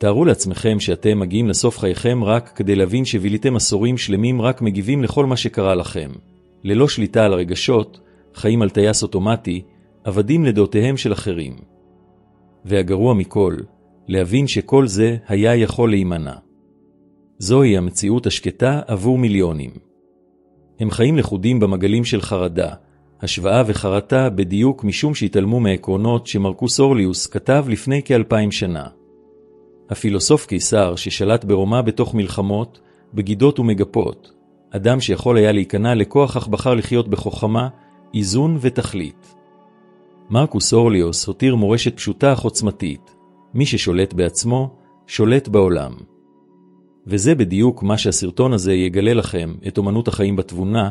תארו לעצמכם שאתם מגיעים לסוף חייכם רק כדי להבין שביליתם עשורים שלמים רק מגיבים לכל מה שקרה לכם. ללא שליטה על הרגשות, חיים על טייס אוטומטי, עבדים לדעותיהם של אחרים. והגרוע מכל, להבין שכל זה היה יכול להימנע. זוהי המציאות השקטה עבור מיליונים. הם חיים לחודים במגלים של חרדה, השוואה וחרטה בדיוק משום שהתעלמו מהעקרונות שמרקוס אורליוס כתב לפני כ2000 שנה. הפילוסוף קיסר ששלט ברומא בתוך מלחמות, בגידות ומגפות, אדם שיכול היה להיכנע לכוח אך בחר לחיות בחוכמה, איזון ותכלית. מרקוס אורליוס הותיר מורשת פשוטה אך עוצמתית, מי ששולט בעצמו, שולט בעולם. וזה בדיוק מה שהסרטון הזה יגלה לכם, את אומנות החיים בתבונה,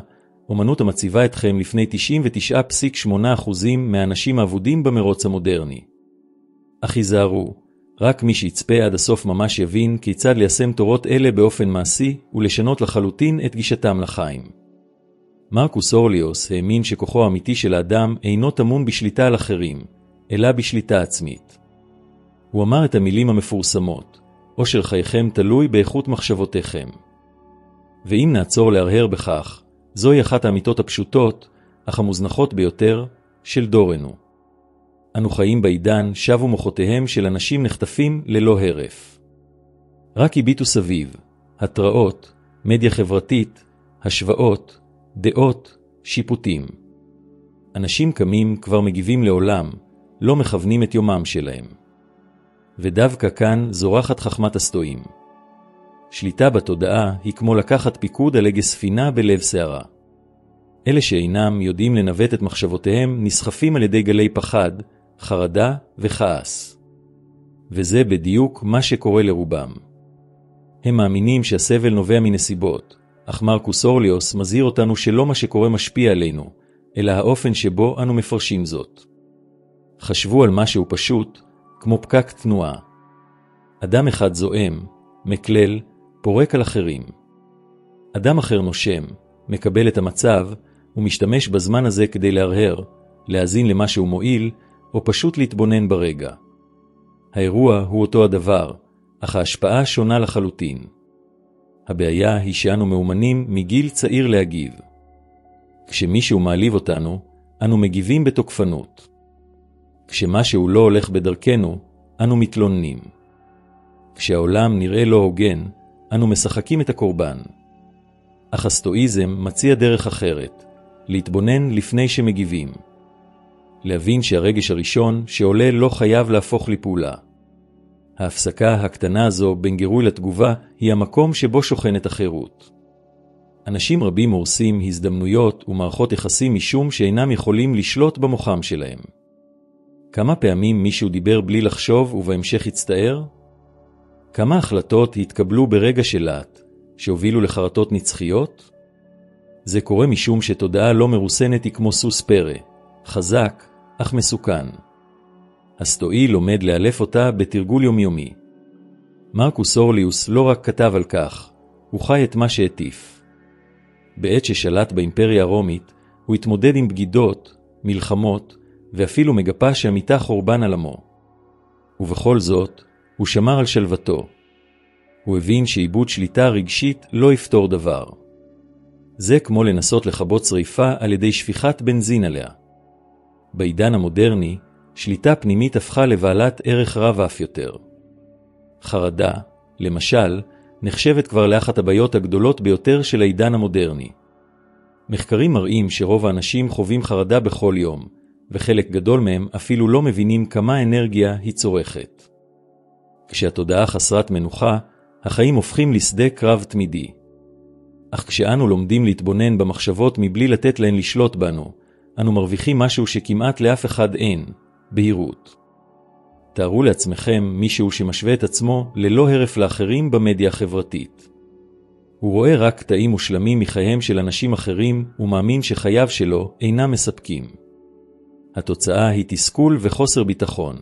אומנות המציבה אתכם לפני 99.8% מהאנשים העבודים במרוץ המודרני. אך היזהרו, רק מי שיצפה עד הסוף ממש יבין כיצד ליישם תורות אלה באופן מעשי ולשנות לחלוטין את גישתם לחיים. מרקוס אורליוס האמין שכוחו האמיתי של האדם אינו טמון בשליטה על אחרים, אלא בשליטה עצמית. הוא אמר את המילים המפורסמות, אושר חייכם תלוי באיכות מחשבותיכם. ואם נעצור להרהר בכך, זוהי אחת האמיתות הפשוטות, אך המוזנחות ביותר, של דורנו. אנו חיים בעידן שבו מוחותיהם של אנשים נחטפים ללא הרף. רק הביטו סביב, התראות, מדיה חברתית, השוואות, דעות, שיפוטים. אנשים קמים כבר מגיבים לעולם, לא מכוונים את יומם שלהם. ודווקא כאן זורחת חכמת הסטואים. שליטה בתודעה היא כמו לקחת פיקוד על הגה ספינה בלב שערה. אלה שאינם יודעים לנווט את מחשבותיהם נסחפים על ידי גלי פחד, חרדה וכעס. וזה בדיוק מה שקורה לרובם. הם מאמינים שהסבל נובע מנסיבות, אך מרקוס אורליוס מזהיר אותנו שלא מה שקורה משפיע עלינו, אלא האופן שבו אנו מפרשים זאת. חשבו על משהו פשוט, כמו פקק תנועה. אדם אחד זועם, מקלל, פורק על אחרים. אדם אחר נושם, מקבל את המצב, ומשתמש בזמן הזה כדי להרהר, להאזין למשהו מועיל, או פשוט להתבונן ברגע. האירוע הוא אותו הדבר, אך ההשפעה שונה לחלוטין. הבעיה היא שאנו מאומנים מגיל צעיר להגיב. כשמישהו מעליב אותנו, אנו מגיבים בתוקפנות. כשמשהו לא הולך בדרכנו, אנו מתלוננים. כשהעולם נראה לא הוגן, אנו משחקים את הקורבן. אך הסטואיזם מציע דרך אחרת, להתבונן לפני שמגיבים. להבין שהרגש הראשון שעולה לא חייב להפוך לפעולה. ההפסקה הקטנה הזו בין גירוי לתגובה היא המקום שבו שוכנת החירות. אנשים רבים הורסים הזדמנויות ומערכות יחסים משום שאינם יכולים לשלוט במוחם שלהם. כמה פעמים מישהו דיבר בלי לחשוב ובהמשך הצטער? כמה החלטות התקבלו ברגע של להט, שהובילו לחרטות נצחיות? זה קורה משום שתודעה לא מרוסנת היא כמו סוס פרא, חזק אך מסוכן. הסטואי לומד לאלף אותה בתרגול יומיומי. מרקוס אורליוס לא רק כתב על כך, הוא חי את מה שהטיף. בעת ששלט באימפריה הרומית, הוא התמודד עם בגידות, מלחמות, ואפילו מגפה שעמיתה חורבן על עמו. ובכל זאת, הוא שמר על שלוותו. הוא הבין שאיבוד שליטה רגשית לא יפתור דבר. זה כמו לנסות לכבות שריפה על ידי שפיכת בנזין עליה. בעידן המודרני, שליטה פנימית הפכה לבעלת ערך רב אף יותר. חרדה, למשל, נחשבת כבר לאחת הבעיות הגדולות ביותר של העידן המודרני. מחקרים מראים שרוב האנשים חווים חרדה בכל יום, וחלק גדול מהם אפילו לא מבינים כמה אנרגיה היא צורכת. כשהתודעה חסרת מנוחה, החיים הופכים לשדה קרב תמידי. אך כשאנו לומדים להתבונן במחשבות מבלי לתת להן לשלוט בנו, אנו מרוויחים משהו שכמעט לאף אחד אין, בהירות. תארו לעצמכם מישהו שמשווה את עצמו ללא הרף לאחרים במדיה החברתית. הוא רואה רק קטעים מושלמים מחייהם של אנשים אחרים ומאמין שחייו שלו אינם מספקים. התוצאה היא תסכול וחוסר ביטחון.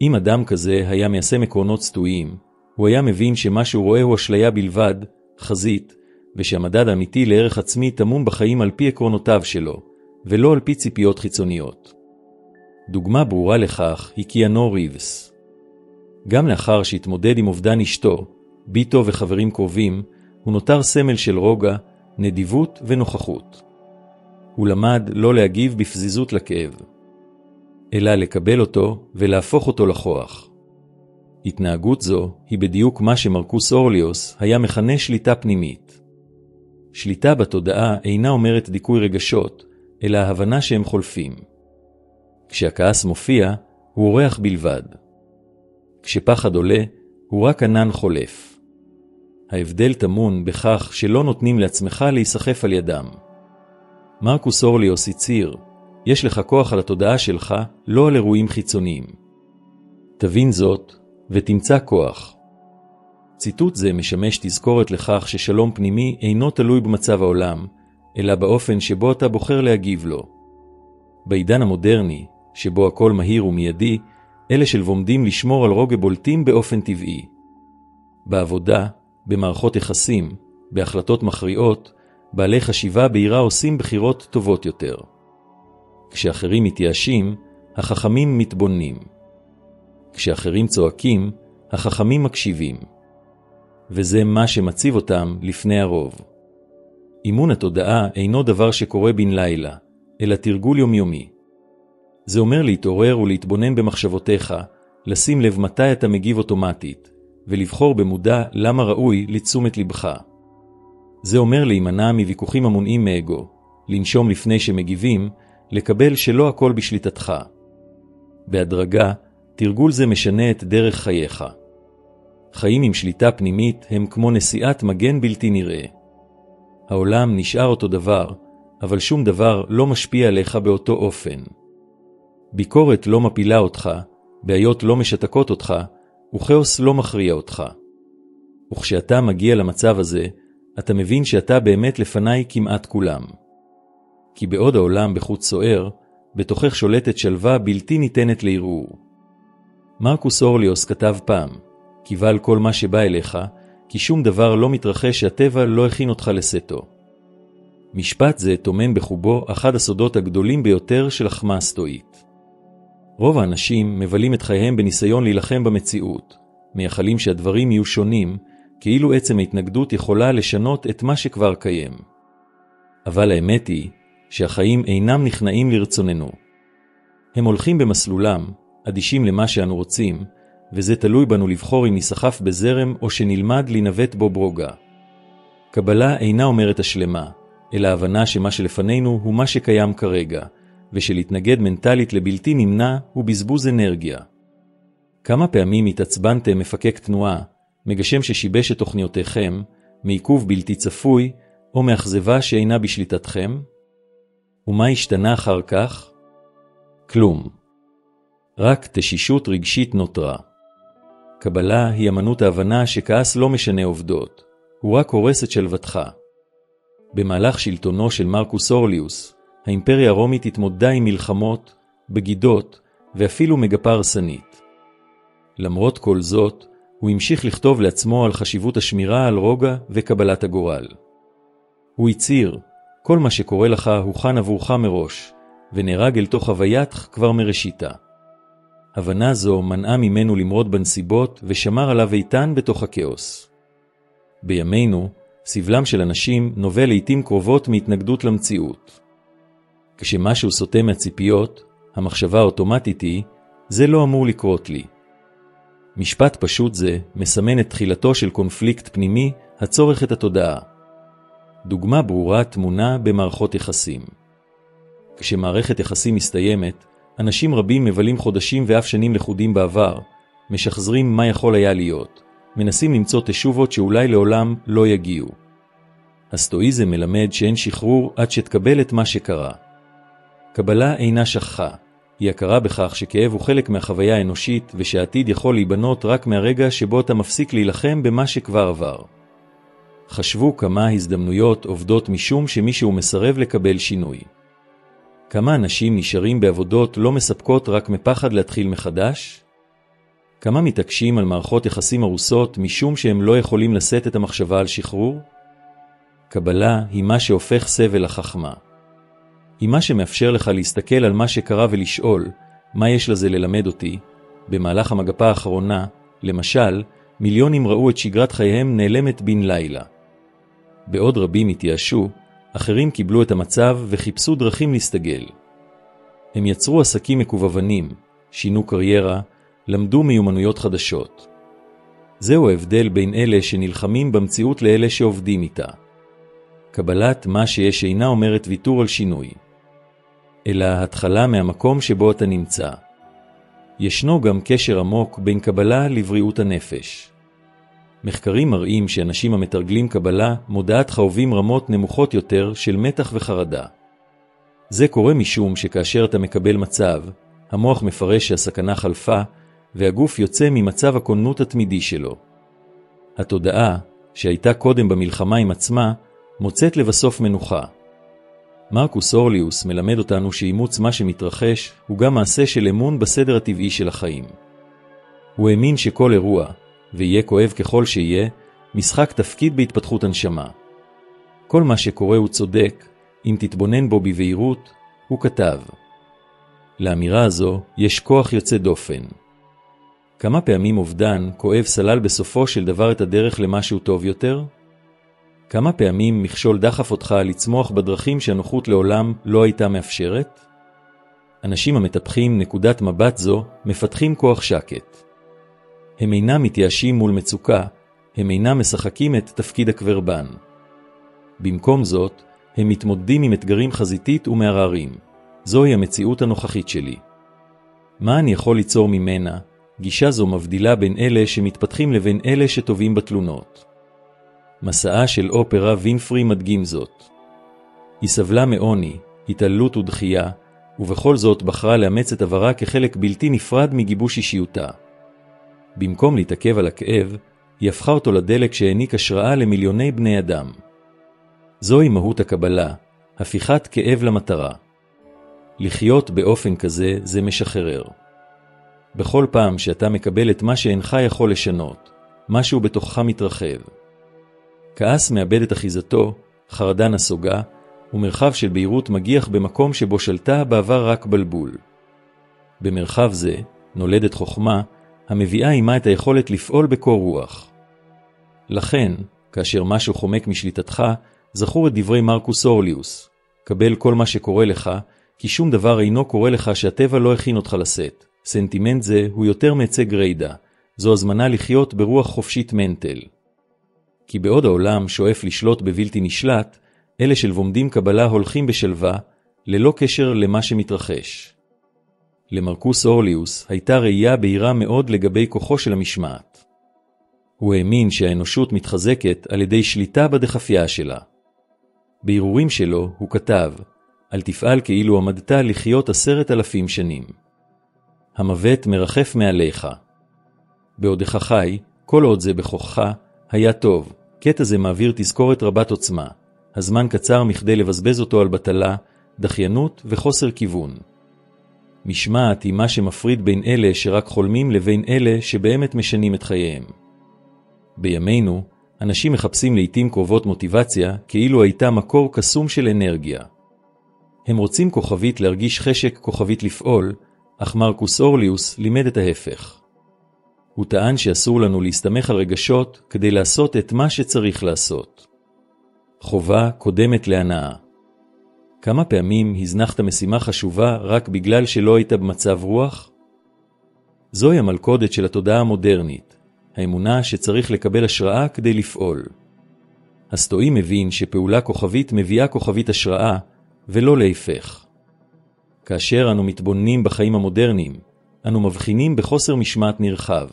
אם אדם כזה היה מיישם עקרונות סטואיים, הוא היה מבין שמה שהוא רואה הוא אשליה בלבד, חזית, ושהמדד האמיתי לערך עצמי טמון בחיים על פי עקרונותיו שלו, ולא על פי ציפיות חיצוניות. דוגמה ברורה לכך היא קיאנו ריבס. גם לאחר שהתמודד עם אובדן אשתו, ביתו וחברים קרובים, הוא נותר סמל של רוגע, נדיבות ונוכחות. הוא למד לא להגיב בפזיזות לכאב, אלא לקבל אותו ולהפוך אותו לכוח. התנהגות זו היא בדיוק מה שמרקוס אורליוס היה מכנה שליטה פנימית. שליטה בתודעה אינה אומרת דיכוי רגשות, אלא ההבנה שהם חולפים. כשהכעס מופיע, הוא אורח בלבד. כשפחד עולה, הוא רק ענן חולף. ההבדל טמון בכך שלא נותנים לעצמך להיסחף על ידם. מרקוס אורליוס הצהיר, יש לך כוח על התודעה שלך, לא על אירועים חיצוניים. תבין זאת ותמצא כוח. ציטוט זה משמש תזכורת לכך ששלום פנימי אינו תלוי במצב העולם, אלא באופן שבו אתה בוחר להגיב לו. בעידן המודרני, שבו הכל מהיר ומיידי, אלה שלומדים לשמור על רוגע בולטים באופן טבעי. בעבודה, במערכות יחסים, בהחלטות מכריעות, בעלי חשיבה בהירה עושים בחירות טובות יותר. כשאחרים מתייאשים, החכמים מתבוננים. כשאחרים צועקים, החכמים מקשיבים. וזה מה שמציב אותם לפני הרוב. אימון התודעה אינו דבר שקורה בן לילה, אלא תרגול יומיומי. זה אומר להתעורר ולהתבונן במחשבותיך, לשים לב מתי אתה מגיב אוטומטית, ולבחור במודע למה ראוי לתשומת לבך. זה אומר להימנע מוויכוחים המונעים מאגו, לנשום לפני שמגיבים, לקבל שלא הכל בשליטתך. בהדרגה, תרגול זה משנה את דרך חייך. חיים עם שליטה פנימית הם כמו נשיאת מגן בלתי נראה. העולם נשאר אותו דבר, אבל שום דבר לא משפיע עליך באותו אופן. ביקורת לא מפילה אותך, בעיות לא משתקות אותך, וכאוס לא מכריע אותך. וכשאתה מגיע למצב הזה, אתה מבין שאתה באמת לפני כמעט כולם. כי בעוד העולם בחוץ סוער, בתוכך שולטת שלווה בלתי ניתנת לערעור. מרקוס אורליוס כתב פעם, קיבל כל מה שבא אליך, כי שום דבר לא מתרחש שהטבע לא הכין אותך לסתו. משפט זה טומן בחובו אחד הסודות הגדולים ביותר של החכמה הסטואית. רוב האנשים מבלים את חייהם בניסיון להילחם במציאות, מייחלים שהדברים יהיו שונים, כאילו עצם ההתנגדות יכולה לשנות את מה שכבר קיים. אבל האמת היא שהחיים אינם נכנעים לרצוננו. הם הולכים במסלולם, אדישים למה שאנו רוצים, וזה תלוי בנו לבחור אם נסחף בזרם או שנלמד לנווט בו ברוגע. קבלה אינה אומרת השלמה, אלא הבנה שמה שלפנינו הוא מה שקיים כרגע, ושלהתנגד מנטלית לבלתי נמנע הוא בזבוז אנרגיה. כמה פעמים התעצבנתם מפקק תנועה, מגשם ששיבש את תוכניותיכם, מעיכוב בלתי צפוי, או מאכזבה שאינה בשליטתכם? ומה השתנה אחר כך? כלום. רק תשישות רגשית נותרה. קבלה היא אמנות ההבנה שכעס לא משנה עובדות, הוא רק הורס את שלוותך. במהלך שלטונו של מרקוס אורליוס, האימפריה הרומית התמודדה עם מלחמות, בגידות ואפילו מגפה הרסנית. למרות כל זאת, הוא המשיך לכתוב לעצמו על חשיבות השמירה על רוגע וקבלת הגורל. הוא הצהיר, כל מה שקורה לך הוכן עבורך מראש, ונהרג אל תוך הווייתך כבר מראשיתה. הבנה זו מנעה ממנו למרוד בנסיבות ושמר עליו איתן בתוך הכאוס. בימינו, סבלם של אנשים נובע לעתים קרובות מהתנגדות למציאות. כשמשהו סוטה מהציפיות, המחשבה האוטומטית היא, זה לא אמור לקרות לי. משפט פשוט זה מסמן את תחילתו של קונפליקט פנימי הצורך את התודעה. דוגמה ברורה תמונה במערכות יחסים. כשמערכת יחסים מסתיימת, אנשים רבים מבלים חודשים ואף שנים לחודים בעבר, משחזרים מה יכול היה להיות, מנסים למצוא תשובות שאולי לעולם לא יגיעו. הסטואיזם מלמד שאין שחרור עד שתקבל את מה שקרה. קבלה אינה שכחה, היא הכרה בכך שכאב הוא חלק מהחוויה האנושית ושהעתיד יכול להיבנות רק מהרגע שבו אתה מפסיק להילחם במה שכבר עבר. חשבו כמה הזדמנויות עובדות משום שמישהו מסרב לקבל שינוי. כמה אנשים נשארים בעבודות לא מספקות רק מפחד להתחיל מחדש? כמה מתעקשים על מערכות יחסים הרוסות משום שהם לא יכולים לשאת את המחשבה על שחרור? קבלה היא מה שהופך סבל לחכמה. היא מה שמאפשר לך להסתכל על מה שקרה ולשאול, מה יש לזה ללמד אותי, במהלך המגפה האחרונה, למשל, מיליונים ראו את שגרת חייהם נעלמת בן לילה. בעוד רבים התייאשו, אחרים קיבלו את המצב וחיפשו דרכים להסתגל. הם יצרו עסקים מקוונים, שינו קריירה, למדו מיומנויות חדשות. זהו ההבדל בין אלה שנלחמים במציאות לאלה שעובדים איתה. קבלת מה שיש אינה אומרת ויתור על שינוי, אלא התחלה מהמקום שבו אתה נמצא. ישנו גם קשר עמוק בין קבלה לבריאות הנפש. מחקרים מראים שאנשים המתרגלים קבלה מודעת חווים רמות נמוכות יותר של מתח וחרדה. זה קורה משום שכאשר אתה מקבל מצב, המוח מפרש שהסכנה חלפה, והגוף יוצא ממצב הכוננות התמידי שלו. התודעה, שהייתה קודם במלחמה עם עצמה, מוצאת לבסוף מנוחה. מרקוס אורליוס מלמד אותנו שאימוץ מה שמתרחש הוא גם מעשה של אמון בסדר הטבעי של החיים. הוא האמין שכל אירוע, ויהיה כואב ככל שיהיה, משחק תפקיד בהתפתחות הנשמה. כל מה שקורה הוא צודק, אם תתבונן בו בבהירות, הוא כתב. לאמירה הזו יש כוח יוצא דופן. כמה פעמים אובדן כואב סלל בסופו של דבר את הדרך למשהו טוב יותר? כמה פעמים מכשול דחף אותך לצמוח בדרכים שהנוחות לעולם לא הייתה מאפשרת? אנשים המטפחים נקודת מבט זו מפתחים כוח שקט. הם אינם מתייאשים מול מצוקה, הם אינם משחקים את תפקיד הקברבן. במקום זאת, הם מתמודדים עם אתגרים חזיתית ומערערים. זוהי המציאות הנוכחית שלי. מה אני יכול ליצור ממנה? גישה זו מבדילה בין אלה שמתפתחים לבין אלה שטובים בתלונות. מסעה של אופרה וינפרי מדגים זאת. היא סבלה מעוני, התעללות ודחייה, ובכל זאת בחרה לאמץ את עברה כחלק בלתי נפרד מגיבוש אישיותה. במקום להתעכב על הכאב, היא הפכה אותו לדלק שהעניק השראה למיליוני בני אדם. זוהי מהות הקבלה, הפיכת כאב למטרה. לחיות באופן כזה זה משחרר. בכל פעם שאתה מקבל את מה שאינך יכול לשנות, משהו בתוכך מתרחב. כעס מאבד את אחיזתו, חרדה נסוגה, ומרחב של בהירות מגיח במקום שבו שלטה בעבר רק בלבול. במרחב זה נולדת חוכמה, המביאה עימה את היכולת לפעול בקור רוח. לכן, כאשר משהו חומק משליטתך, זכור את דברי מרקוס אורליוס. קבל כל מה שקורה לך, כי שום דבר אינו קורה לך שהטבע לא הכין אותך לשאת. סנטימנט זה הוא יותר מעצי גריידה. זו הזמנה לחיות ברוח חופשית מנטל. כי בעוד העולם שואף לשלוט בבלתי נשלט, אלה שלומדים קבלה הולכים בשלווה, ללא קשר למה שמתרחש. למרקוס אורליוס הייתה ראייה בהירה מאוד לגבי כוחו של המשמעת. הוא האמין שהאנושות מתחזקת על ידי שליטה בדחפייה שלה. בהרהורים שלו הוא כתב, אל תפעל כאילו עמדת לחיות 10,000 שנים. המוות מרחף מעליך. בעודך חי, כל עוד זה בכוחך, היה טוב. קטע זה מעביר תזכורת רבת עוצמה. הזמן קצר מכדי לבזבז אותו על בטלה, דחיינות וחוסר כיוון. משמעת היא מה שמפריד בין אלה שרק חולמים לבין אלה שבאמת משנים את חייהם. בימינו, אנשים מחפשים לעתים קרובות מוטיבציה כאילו הייתה מקור קסום של אנרגיה. הם רוצים כוכבית להרגיש חשק, כוכבית לפעול, אך מרקוס אורליוס לימד את ההפך. הוא טען שאסור לנו להסתמך על רגשות כדי לעשות את מה שצריך לעשות. חובה קודמת להנאה. כמה פעמים הזנחת משימה חשובה רק בגלל שלא היית במצב רוח? זוהי המלכודת של התודעה המודרנית, האמונה שצריך לקבל השראה כדי לפעול. הסטואי מבין שפעולה כוכבית מביאה כוכבית השראה, ולא להפך. כאשר אנו מתבוננים בחיים המודרניים, אנו מבחינים בחוסר משמעת נרחב.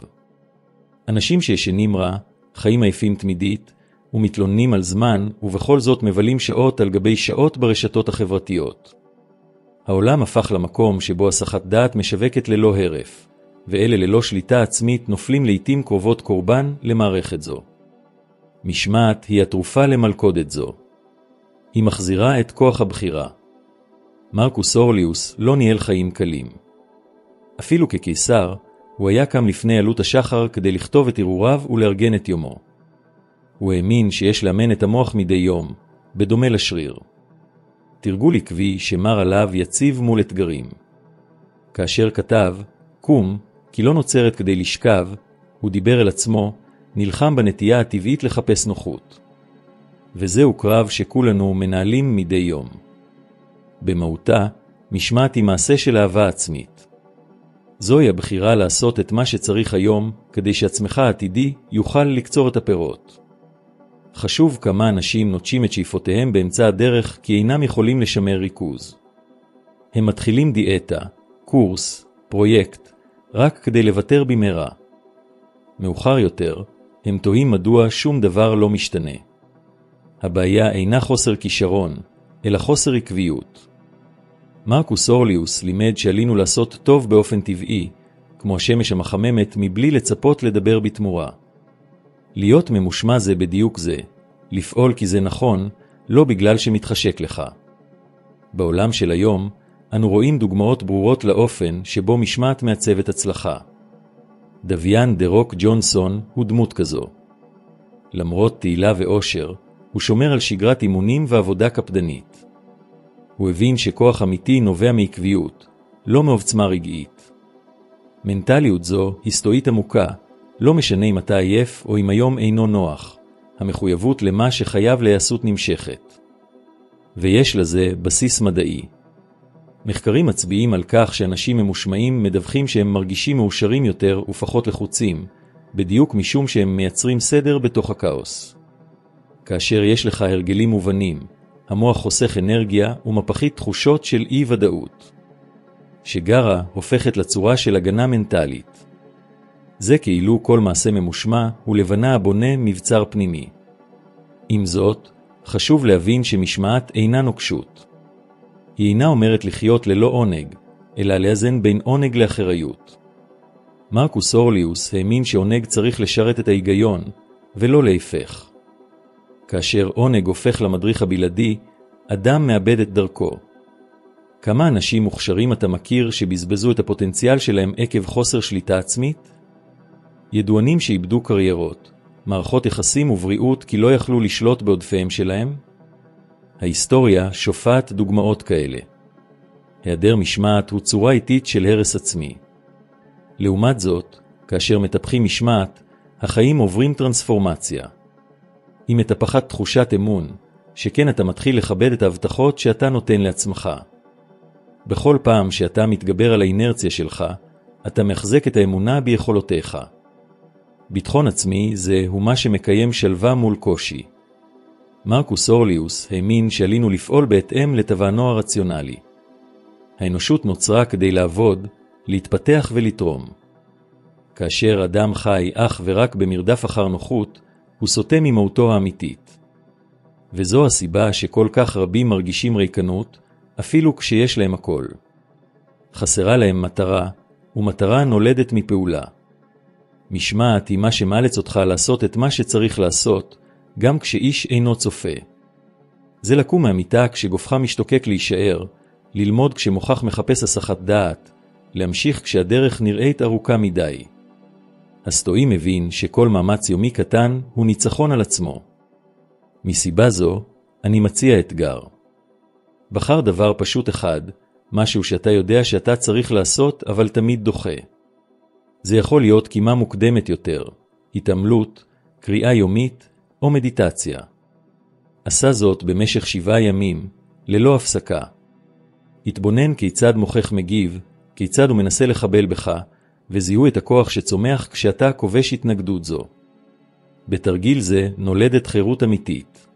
אנשים שישנים רע, חיים עייפים תמידית, ומתלוננים על זמן, ובכל זאת מבלים שעות על גבי שעות ברשתות החברתיות. העולם הפך למקום שבו הסחת דעת משווקת ללא הרף, ואלה ללא שליטה עצמית נופלים לעתים קרובות קורבן למערכת זו. משמעת היא התרופה למלכודת זו. היא מחזירה את כוח הבחירה. מרקוס אורליוס לא ניהל חיים קלים. אפילו כקיסר, הוא היה קם לפני עלות השחר כדי לכתוב את הרהוריו ולארגן את יומו. הוא האמין שיש לאמן את המוח מדי יום, בדומה לשריר. תרגול עקבי שמר עליו יציב מול אתגרים. כאשר כתב, קום, כי לא נוצרת כדי לשכב, הוא דיבר אל עצמו, נלחם בנטייה הטבעית לחפש נוחות. וזהו קרב שכולנו מנהלים מדי יום. במהותה, משמעת היא מעשה של אהבה עצמית. זוהי הבחירה לעשות את מה שצריך היום, כדי שעצמך העתידי יוכל לקצור את הפירות. חשוב כמה אנשים נוטשים את שאיפותיהם באמצע הדרך כי אינם יכולים לשמר ריכוז. הם מתחילים דיאטה, קורס, פרויקט, רק כדי לוותר במהרה. מאוחר יותר, הם תוהים מדוע שום דבר לא משתנה. הבעיה אינה חוסר כישרון, אלא חוסר עקביות. מרקוס אורליוס לימד שעלינו לעשות טוב באופן טבעי, כמו השמש המחממת מבלי לצפות לדבר בתמורה. להיות ממושמע זה בדיוק זה, לפעול כי זה נכון, לא בגלל שמתחשק לך. בעולם של היום, אנו רואים דוגמאות ברורות לאופן שבו משמעת מעצבת הצלחה. דוויאן דה רוק ג'ונסון הוא דמות כזו. למרות תהילה ואושר, הוא שומר על שגרת אימונים ועבודה קפדנית. הוא הבין שכוח אמיתי נובע מעקביות, לא מעוצמה רגעית. מנטליות זו היא סטואית עמוקה, לא משנה אם אתה עייף או אם היום אינו נוח. המחויבות למה שחייב להיעשות נמשכת. ויש לזה בסיס מדעי. מחקרים מצביעים על כך שאנשים ממושמעים מדווחים שהם מרגישים מאושרים יותר ופחות לחוצים, בדיוק משום שהם מייצרים סדר בתוך הכאוס. כאשר יש לך הרגלים מובנים, המוח חוסך אנרגיה ומפחית תחושות של אי-ודאות. שגרה הופכת לצורה של הגנה מנטלית. זה כאילו כל מעשה ממושמע הוא לבנה הבונה מבצר פנימי. עם זאת, חשוב להבין שמשמעת אינה נוקשות. היא אינה אומרת לחיות ללא עונג, אלא לאזן בין עונג לאחריות. מרקוס אורליוס האמין שעונג צריך לשרת את ההיגיון, ולא להפך. כאשר עונג הופך למדריך הבלעדי, אדם מאבד את דרכו. כמה אנשים מוכשרים אתה מכיר שבזבזו את הפוטנציאל שלהם עקב חוסר שליטה עצמית? ידוענים שאיבדו קריירות, מערכות יחסים ובריאות כי לא יכלו לשלוט בעודפיהם שלהם? ההיסטוריה שופעת דוגמאות כאלה. היעדר משמעת הוא צורה איטית של הרס עצמי. לעומת זאת, כאשר מטפחים משמעת, החיים עוברים טרנספורמציה. היא מטפחת תחושת אמון, שכן אתה מתחיל לכבד את ההבטחות שאתה נותן לעצמך. בכל פעם שאתה מתגבר על האינרציה שלך, אתה מחזק את האמונה ביכולותיך. ביטחון עצמי זהו מה שמקיים שלווה מול קושי. מרקוס אורליוס האמין שעלינו לפעול בהתאם לטבענו הרציונלי. האנושות נוצרה כדי לעבוד, להתפתח ולתרום. כאשר אדם חי אך ורק במרדף אחר נוחות, הוא סוטה ממהותו האמיתית. וזו הסיבה שכל כך רבים מרגישים ריקנות, אפילו כשיש להם הכל. חסרה להם מטרה, ומטרה נולדת מפעולה. משמעת היא מה שמאלץ אותך לעשות את מה שצריך לעשות, גם כשאיש אינו צופה. זה לקום מהמיטה כשגופך משתוקק להישאר, ללמוד כשמוכח מחפש הסחת דעת, להמשיך כשהדרך נראית ארוכה מדי. הסטואי מבין שכל מאמץ יומי קטן הוא ניצחון על עצמו. מסיבה זו, אני מציע אתגר. בחר דבר פשוט אחד, משהו שאתה יודע שאתה צריך לעשות אבל תמיד דוחה. זה יכול להיות קימה מוקדמת יותר, התעמלות, קריאה יומית או מדיטציה. עשה זאת במשך 7 ימים, ללא הפסקה. התבונן כיצד מוכח מגיב, כיצד הוא מנסה לחבל בך, וזיהו את הכוח שצומח כשאתה כובש התנגדות זו. בתרגיל זה נולדת חירות אמיתית.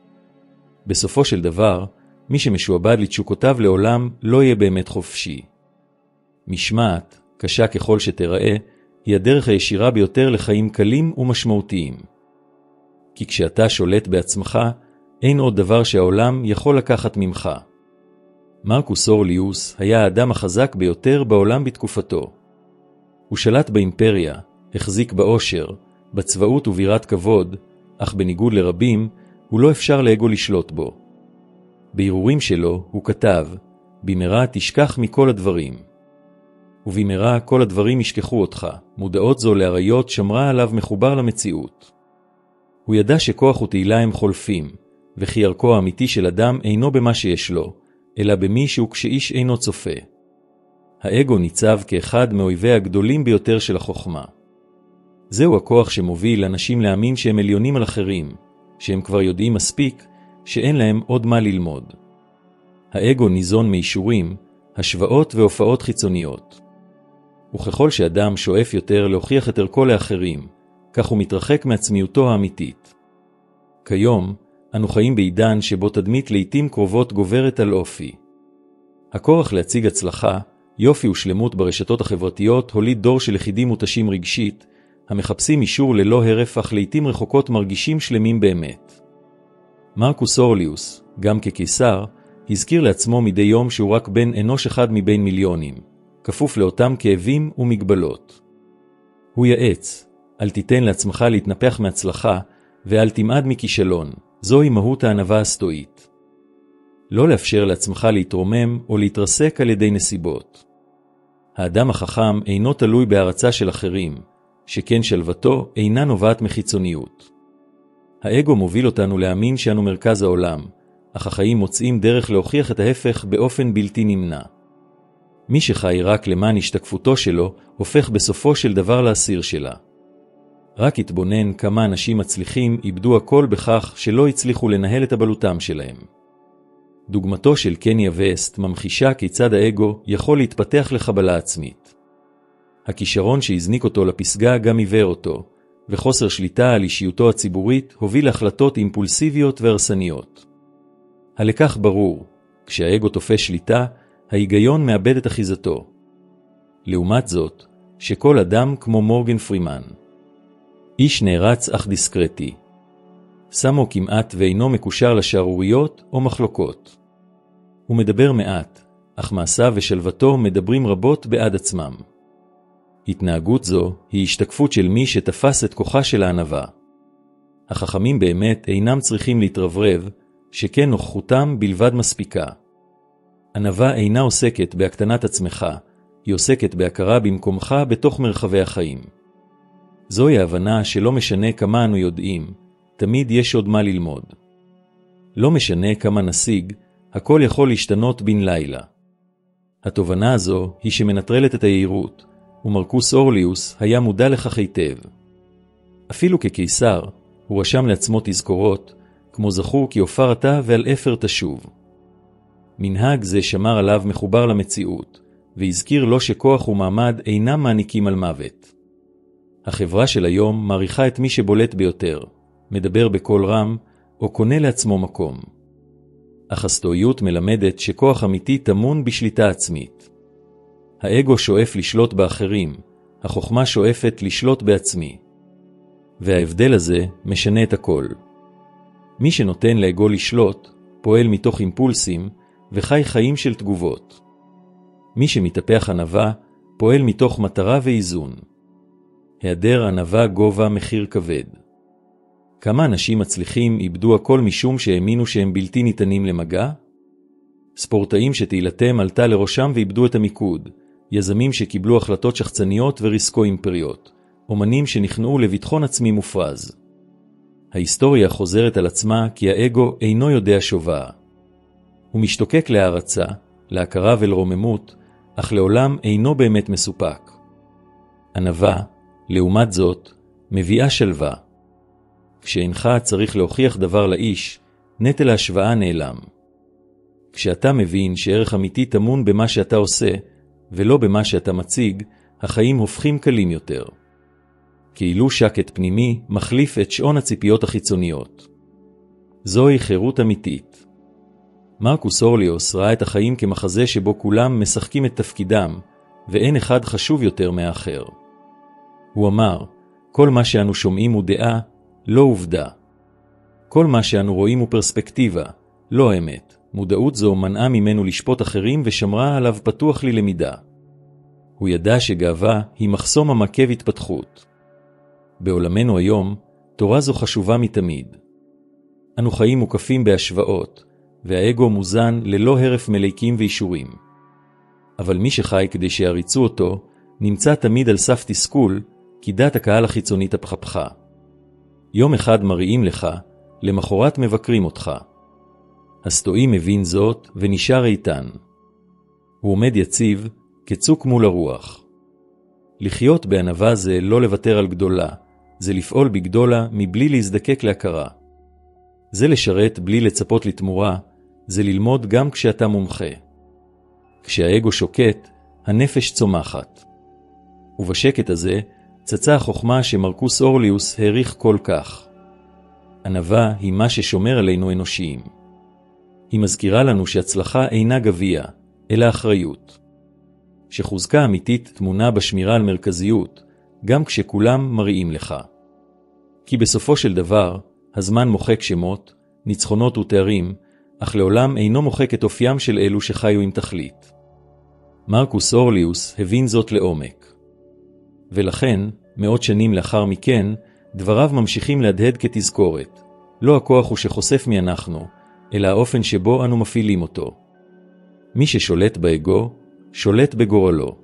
בסופו של דבר, מי שמשועבד לתשוקותיו לעולם לא יהיה באמת חופשי. משמעת, קשה ככל שתראה, היא הדרך הישירה ביותר לחיים קלים ומשמעותיים. כי כשאתה שולט בעצמך, אין עוד דבר שהעולם יכול לקחת ממך. מרקוס אורליוס היה האדם החזק ביותר בעולם בתקופתו. הוא שלט באימפריה, החזיק באושר, בצבאות ובירת כבוד, אך בניגוד לרבים, הוא לא אפשר לאגו לשלוט בו. בערעורים שלו הוא כתב, במהרה תשכח מכל הדברים. ובמהרה כל הדברים ישכחו אותך, מודעות זו לעריות שמרה עליו מחובר למציאות. הוא ידע שכוח ותהילה הם חולפים, וכי ערכו האמיתי של אדם אינו במה שיש לו, אלא במישהו כשאיש אינו צופה. האגו ניצב כאחד מאויבי הגדולים ביותר של החוכמה. זהו הכוח שמוביל אנשים להאמין שהם עליונים על אחרים, שהם כבר יודעים מספיק, שאין להם עוד מה ללמוד. האגו ניזון מאישורים, השוואות והופעות חיצוניות. וככל שאדם שואף יותר להוכיח את ערכו לאחרים, כך הוא מתרחק מעצמיותו האמיתית. כיום, אנו חיים בעידן שבו תדמית לעתים קרובות גוברת על אופי. הכורח להציג הצלחה, יופי ושלמות ברשתות החברתיות הוליד דור של יחידים מותשים רגשית, המחפשים אישור ללא הרף אך לעתים רחוקות מרגישים שלמים באמת. מרקוס אורליוס, גם כקיסר, הזכיר לעצמו מדי יום שהוא רק בן אנוש אחד מבין מיליונים, כפוף לאותם כאבים ומגבלות. הוא יעץ, אל תיתן לעצמך להתנפח מהצלחה ואל תמעד מכישלון, זוהי מהות הענווה הסטואית. לא לאפשר לעצמך להתרומם או להתרסק על ידי נסיבות. האדם החכם אינו תלוי בהרצה של אחרים, שכן שלוותו אינה נובעת מחיצוניות. האגו מוביל אותנו להאמין שאנו מרכז העולם, אך החיים מוצאים דרך להוכיח את ההפך באופן בלתי נמנע. מי שחי רק למען השתקפותו שלו, הופך בסופו של דבר לאסיר שלה. רק התבונן כמה אנשים מצליחים איבדו הכל בכך שלא הצליחו לנהל את הבלותם שלהם. דוגמתו של קניה וסט ממחישה כיצד האגו יכול להתפתח לחבלה עצמית. הכישרון שהזניק אותו לפסגה גם עיוור אותו, וחוסר שליטה על אישיותו הציבורית הוביל להחלטות אימפולסיביות והרסניות. הלקח ברור, כשהאגו תופס שליטה, ההיגיון מאבד את אחיזתו. לעומת זאת, שכל אדם כמו מורגן פרימן. איש נערץ אך דיסקרטי. שמו כמעט ואינו מקושר לשערוריות או מחלוקות. הוא מדבר מעט, אך מעשיו ושלוותו מדברים רבות בעד עצמם. התנהגות זו היא השתקפות של מי שתפס את כוחה של הענווה. החכמים באמת אינם צריכים להתרברב, שכן נוכחותם בלבד מספיקה. ענווה אינה עוסקת בהקטנת עצמך, היא עוסקת בהכרה במקומך בתוך מרחבי החיים. זוהי ההבנה שלא משנה כמה אנו יודעים, תמיד יש עוד מה ללמוד. לא משנה כמה נשיג, הכל יכול להשתנות בן לילה. התובנה הזו היא שמנטרלת את היעירות, ומרקוס אורליוס היה מודע לכך היטב. אפילו כקיסר, הוא רשם לעצמו תזכורות, כמו זכור כי אופר אתה ועל אפר תשוב. מנהג זה שמר עליו מחובר למציאות, והזכיר לו שכוח ומעמד אינם מעניקים על מוות. החברה של היום מעריכה את מי שבולט ביותר, מדבר בקול רם, או קונה לעצמו מקום. אך הסטואיות מלמדת שכוח אמיתי טמון בשליטה עצמית. האגו שואף לשלוט באחרים, החוכמה שואפת לשלוט בעצמי. וההבדל הזה משנה את הכל. מי שנותן לאגו לשלוט, פועל מתוך אימפולסים, וחי חיים של תגובות. מי שמתהפך ענווה, פועל מתוך מטרה ואיזון. היעדר ענווה גובה מחיר כבד. כמה אנשים מצליחים איבדו הכל משום שהאמינו שהם בלתי ניתנים למגע? ספורטאים שתהילתם עלתה לראשם ואיבדו את המיקוד, יזמים שקיבלו החלטות שחצניות וריסקו אימפריות, אומנים שנכנעו לביטחון עצמי מופרז. ההיסטוריה חוזרת על עצמה כי האגו אינו יודע שובעה. הוא משתוקק להערצה, להכרה ולרוממות, אך לעולם אינו באמת מסופק. ענווה, לעומת זאת, מביאה שלווה. כשאינך צריך להוכיח דבר לאיש, נטל ההשוואה נעלם. כשאתה מבין שערך אמיתי טמון במה שאתה עושה, ולא במה שאתה מציג, החיים הופכים קלים יותר. כאילו שקט פנימי מחליף את שעון הציפיות החיצוניות. זוהי חירות אמיתית. מרקוס אורליוס ראה את החיים כמחזה שבו כולם משחקים את תפקידם, ואין אחד חשוב יותר מהאחר. הוא אמר, כל מה שאנו שומעים הוא דעה, לא עובדה. כל מה שאנו רואים הוא פרספקטיבה, לא אמת. מודעות זו מנעה ממנו לשפוט אחרים ושמרה עליו פתוח ללמידה. הוא ידע שגאווה היא מחסום המעכב התפתחות. בעולמנו היום, תורה זו חשובה מתמיד. אנו חיים מוקפים בהשוואות, והאגו מוזן ללא הרף מליקים ואישורים. אבל מי שחי כדי שיריצו אותו, נמצא תמיד על סף תסכול, כי דעת הקהל החיצונית הפכפכה. יום אחד מריעים לך, למחרת מבקרים אותך. הסטואי מבין זאת ונשאר איתן. הוא עומד יציב, כצוק מול הרוח. לחיות בענווה זה לא לוותר על גדולה, זה לפעול בגדולה מבלי להזדקק להכרה. זה לשרת בלי לצפות לתמורה, זה ללמוד גם כשאתה מומחה. כשהאגו שוקט, הנפש צומחת. ובשקט הזה צצה החוכמה שמרקוס אורליוס העריך כל כך. ענווה היא מה ששומר עלינו אנושיים. היא מזכירה לנו שהצלחה אינה גביע, אלא אחריות. שחוזקה אמיתית תמונה בשמירה על מרכזיות, גם כשכולם מראים לך. כי בסופו של דבר, הזמן מוחק שמות, ניצחונות ותארים, אך לעולם אינו מוחק את אופיים של אלו שחיו עם תכלית. מרקוס אורליוס הבין זאת לעומק. ולכן, מאות שנים לאחר מכן, דבריו ממשיכים להדהד כתזכורת. לא הכוח הוא שחושף מי אנחנו, אלא האופן שבו אנו מפעילים אותו. מי ששולט באגו, שולט בגורלו.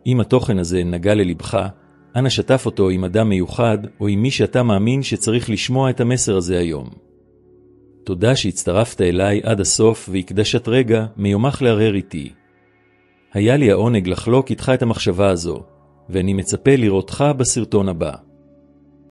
אם התוכן הזה נגע ללבך, אנא שתף אותו עם אדם מיוחד, או עם מי שאתה מאמין שצריך לשמוע את המסר הזה היום. תודה שהצטרפת אליי עד הסוף והקדשת רגע מיומך להרהר איתי. היה לי העונג לחלוק איתך את המחשבה הזו, ואני מצפה לראותך בסרטון הבא.